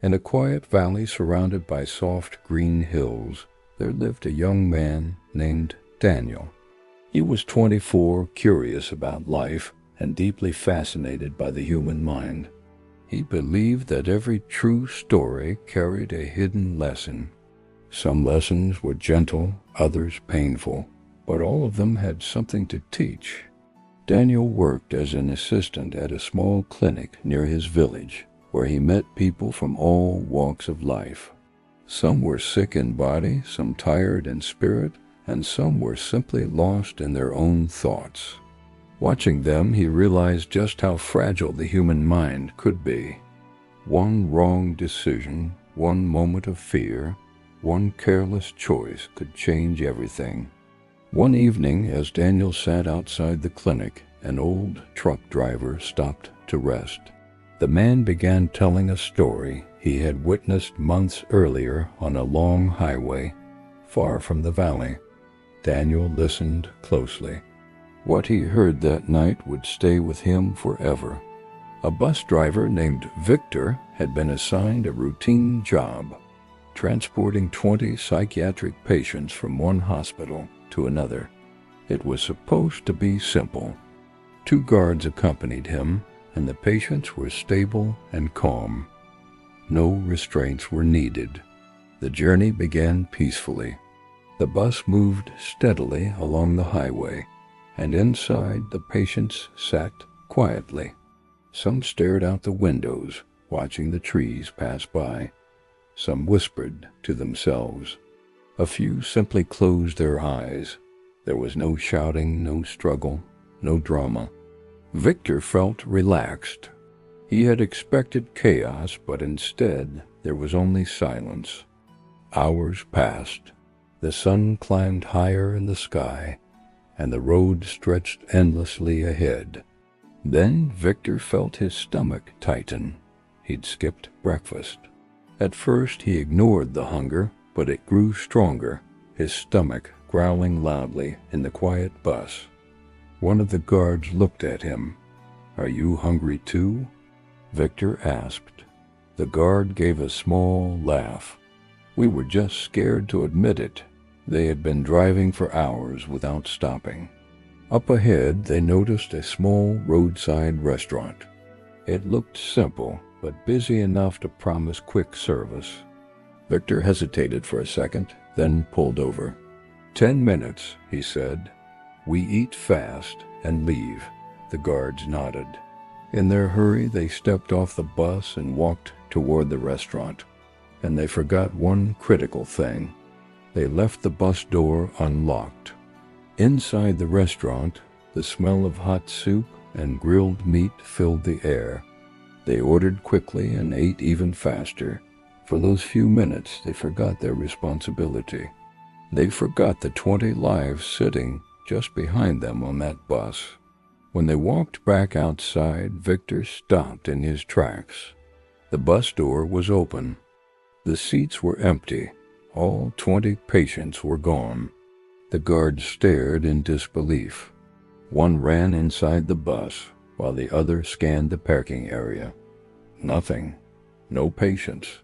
In a quiet valley surrounded by soft green hills, there lived a young man named Daniel. He was 24, curious about life, and deeply fascinated by the human mind. He believed that every true story carried a hidden lesson. Some lessons were gentle, others painful, but all of them had something to teach. Daniel worked as an assistant at a small clinic near his village, where he met people from all walks of life. Some were sick in body, some tired in spirit, and some were simply lost in their own thoughts. Watching them, he realized just how fragile the human mind could be. One wrong decision, one moment of fear, one careless choice could change everything. One evening, as Daniel sat outside the clinic, an old truck driver stopped to rest. The man began telling a story he had witnessed months earlier on a long highway, far from the valley. Daniel listened closely. What he heard that night would stay with him forever. A bus driver named Victor had been assigned a routine job, transporting 20 psychiatric patients from one hospital to another. It was supposed to be simple. 2 guards accompanied him, and the patients were stable and calm. No restraints were needed. The journey began peacefully. The bus moved steadily along the highway, and inside the patients sat quietly. Some stared out the windows, watching the trees pass by. Some whispered to themselves. A few simply closed their eyes. There was no shouting, no struggle, no drama. Victor felt relaxed. He had expected chaos, but instead there was only silence. Hours passed. The sun climbed higher in the sky, and the road stretched endlessly ahead. Then Victor felt his stomach tighten. He'd skipped breakfast. At first he ignored the hunger, but it grew stronger, his stomach growling loudly in the quiet bus. One of the guards looked at him. "Are you hungry too?" Victor asked. The guard gave a small laugh. "We were just scared to admit it." They had been driving for hours without stopping. Up ahead, they noticed a small roadside restaurant. It looked simple, but busy enough to promise quick service. Victor hesitated for a second, then pulled over. 10 minutes, he said. "We eat fast and leave." The guards nodded. In their hurry, they stepped off the bus and walked toward the restaurant. And they forgot one critical thing. They left the bus door unlocked. Inside the restaurant, the smell of hot soup and grilled meat filled the air. They ordered quickly and ate even faster. For those few minutes, they forgot their responsibility. They forgot the 20 lives sitting just behind them on that bus. When they walked back outside, Victor stopped in his tracks. The bus door was open. The seats were empty. All 20 patients were gone. The guards stared in disbelief. One ran inside the bus, while the other scanned the parking area. Nothing. No patients.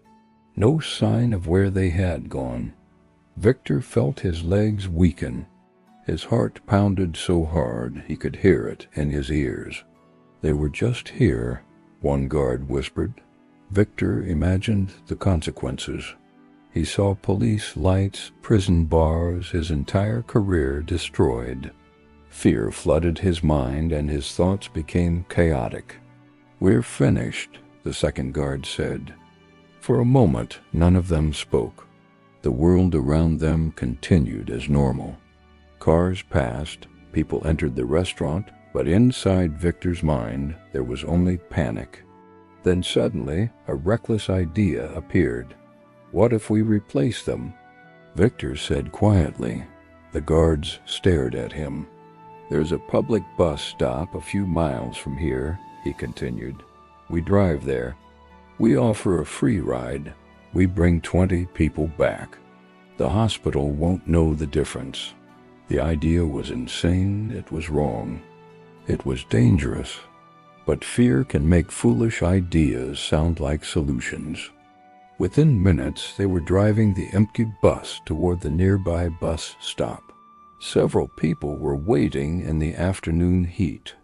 No sign of where they had gone. Victor felt his legs weaken. His heart pounded so hard he could hear it in his ears. "They were just here," one guard whispered. Victor imagined the consequences. He saw police lights, prison bars, his entire career destroyed. Fear flooded his mind and his thoughts became chaotic. "We're finished," the second guard said. For a moment, none of them spoke. The world around them continued as normal. Cars passed, people entered the restaurant, but inside Victor's mind there was only panic. Then suddenly, a reckless idea appeared. "What if we replace them?" Victor said quietly. The guards stared at him. "There's a public bus stop a few miles from here," he continued. "We drive there. We offer a free ride. We bring 20 people back. The hospital won't know the difference." The idea was insane. It was wrong. It was dangerous. But fear can make foolish ideas sound like solutions. Within minutes, they were driving the empty bus toward the nearby bus stop. Several people were waiting in the afternoon heat.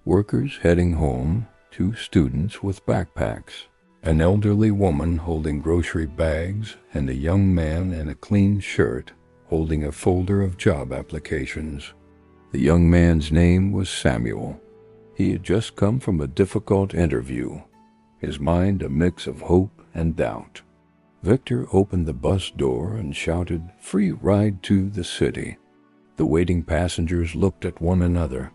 Workers heading home, 2 students with backpacks, an elderly woman holding grocery bags, and a young man in a clean shirt holding a folder of job applications. The young man's name was Samuel. He had just come from a difficult interview, his mind a mix of hope and doubt. Victor opened the bus door and shouted, "Free ride to the city." The waiting passengers looked at one another.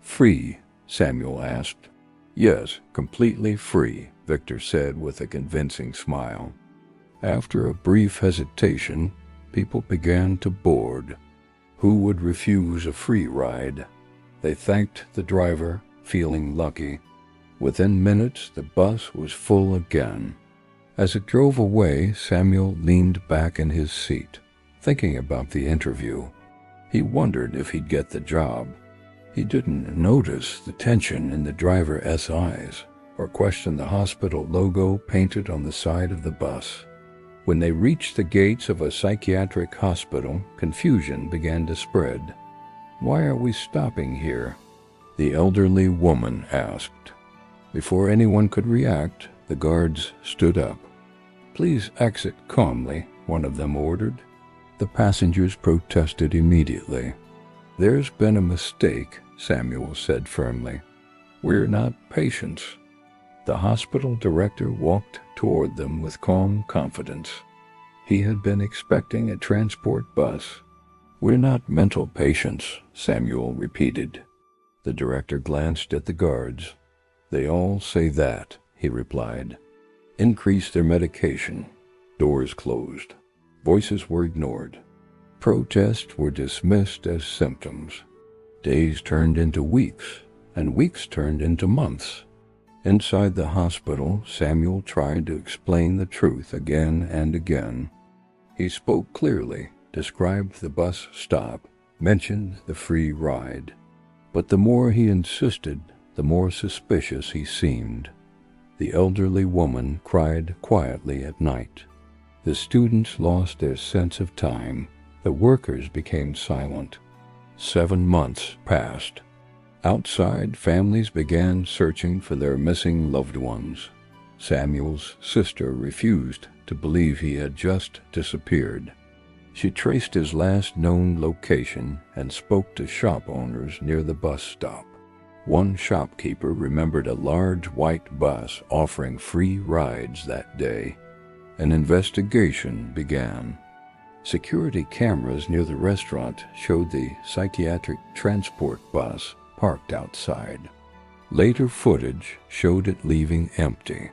"Free?" Samuel asked. "Yes, completely free," Victor said with a convincing smile. After a brief hesitation, people began to board. Who would refuse a free ride? They thanked the driver, feeling lucky. Within minutes, the bus was full again. As it drove away, Samuel leaned back in his seat, thinking about the interview. He wondered if he'd get the job. He didn't notice the tension in the driver's eyes or question the hospital logo painted on the side of the bus. When they reached the gates of a psychiatric hospital, confusion began to spread. "Why are we stopping here?" the elderly woman asked. Before anyone could react, the guards stood up. "Please exit calmly," one of them ordered. The passengers protested immediately. "There's been a mistake," Samuel said firmly. "We're not patients." The hospital director walked toward them with calm confidence. He had been expecting a transport bus. "We're not mental patients," Samuel repeated. The director glanced at the guards. "They all say that," he replied. Increase their medication. Doors closed. Voices were ignored. Protests were dismissed as symptoms. Days turned into weeks, and weeks turned into months. Inside the hospital, Samuel tried to explain the truth again and again. He spoke clearly, described the bus stop, mentioned the free ride. But the more he insisted, the more suspicious he seemed. The elderly woman cried quietly at night. The students lost their sense of time. The workers became silent. 7 months passed. Outside, families began searching for their missing loved ones. Samuel's sister refused to believe he had just disappeared. She traced his last known location and spoke to shop owners near the bus stop. One shopkeeper remembered a large white bus offering free rides that day. An investigation began. Security cameras near the restaurant showed the psychiatric transport bus parked outside. Later footage showed it leaving empty.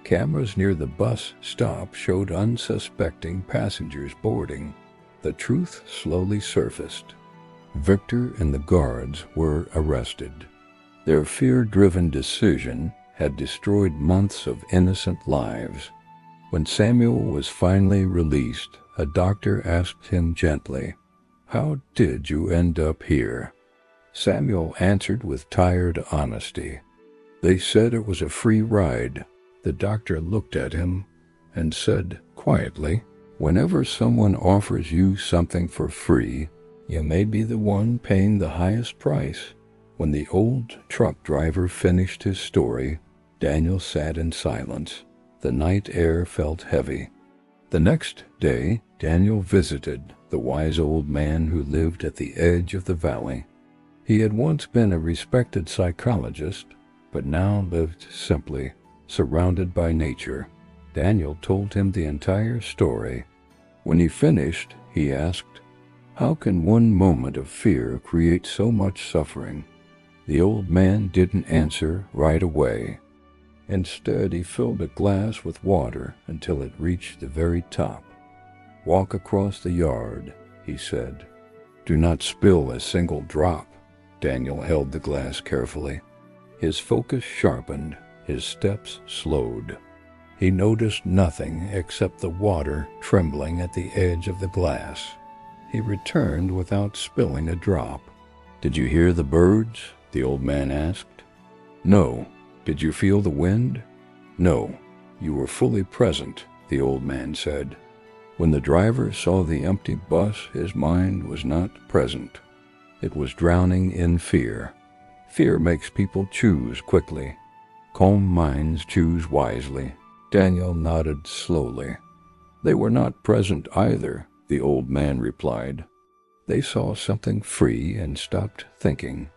Cameras near the bus stop showed unsuspecting passengers boarding. The truth slowly surfaced. Victor and the guards were arrested. Their fear-driven decision had destroyed months of innocent lives. When Samuel was finally released, a doctor asked him gently, "How did you end up here?" Samuel answered with tired honesty. "They said it was a free ride." The doctor looked at him and said quietly, "Whenever someone offers you something for free, you may be the one paying the highest price." When the old truck driver finished his story, Daniel sat in silence. The night air felt heavy. The next day, Daniel visited the wise old man who lived at the edge of the valley. He had once been a respected psychologist, but now lived simply, surrounded by nature. Daniel told him the entire story. When he finished, he asked, "How can one moment of fear create so much suffering?" The old man didn't answer right away. Instead, he filled a glass with water until it reached the very top. "Walk across the yard," he said. "Do not spill a single drop." Daniel held the glass carefully. His focus sharpened, his steps slowed. He noticed nothing except the water trembling at the edge of the glass. He returned without spilling a drop. "Did you hear the birds?" the old man asked. "No." "Did you feel the wind?" "No." "You were fully present," the old man said. When the driver saw the empty bus, his mind was not present. It was drowning in fear. Fear makes people choose quickly. Calm minds choose wisely. Daniel nodded slowly. They were not present either, the old man replied. They saw something free and stopped thinking.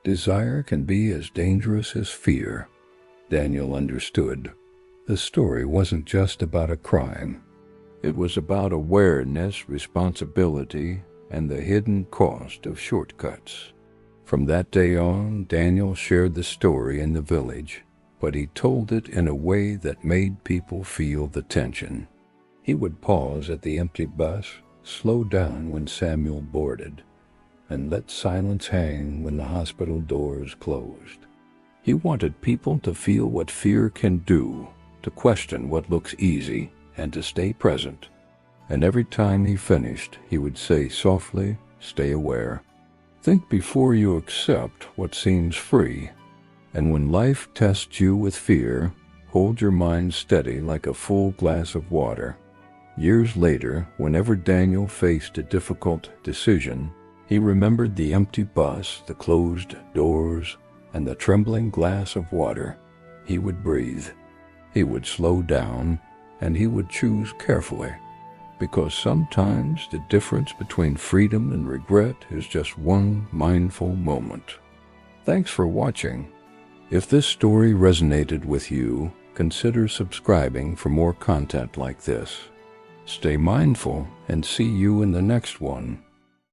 Desire can be as dangerous as fear. Daniel understood. The story wasn't just about a crime. It was about awareness, responsibility, and the hidden cost of shortcuts. From that day on, Daniel shared the story in the village, but he told it in a way that made people feel the tension. He would pause at the empty bus, slow down when Samuel boarded, and let silence hang when the hospital doors closed. He wanted people to feel what fear can do, to question what looks easy, and to stay present. And every time he finished, he would say softly, "Stay aware. Think before you accept what seems free. And when life tests you with fear, hold your mind steady like a full glass of water." Years later, whenever Daniel faced a difficult decision, he remembered the empty bus, the closed doors, and the trembling glass of water. He would breathe. He would slow down, and he would choose carefully. Because sometimes the difference between freedom and regret is just one mindful moment. Thanks for watching. If this story resonated with you, consider subscribing for more content like this. Stay mindful and see you in the next one.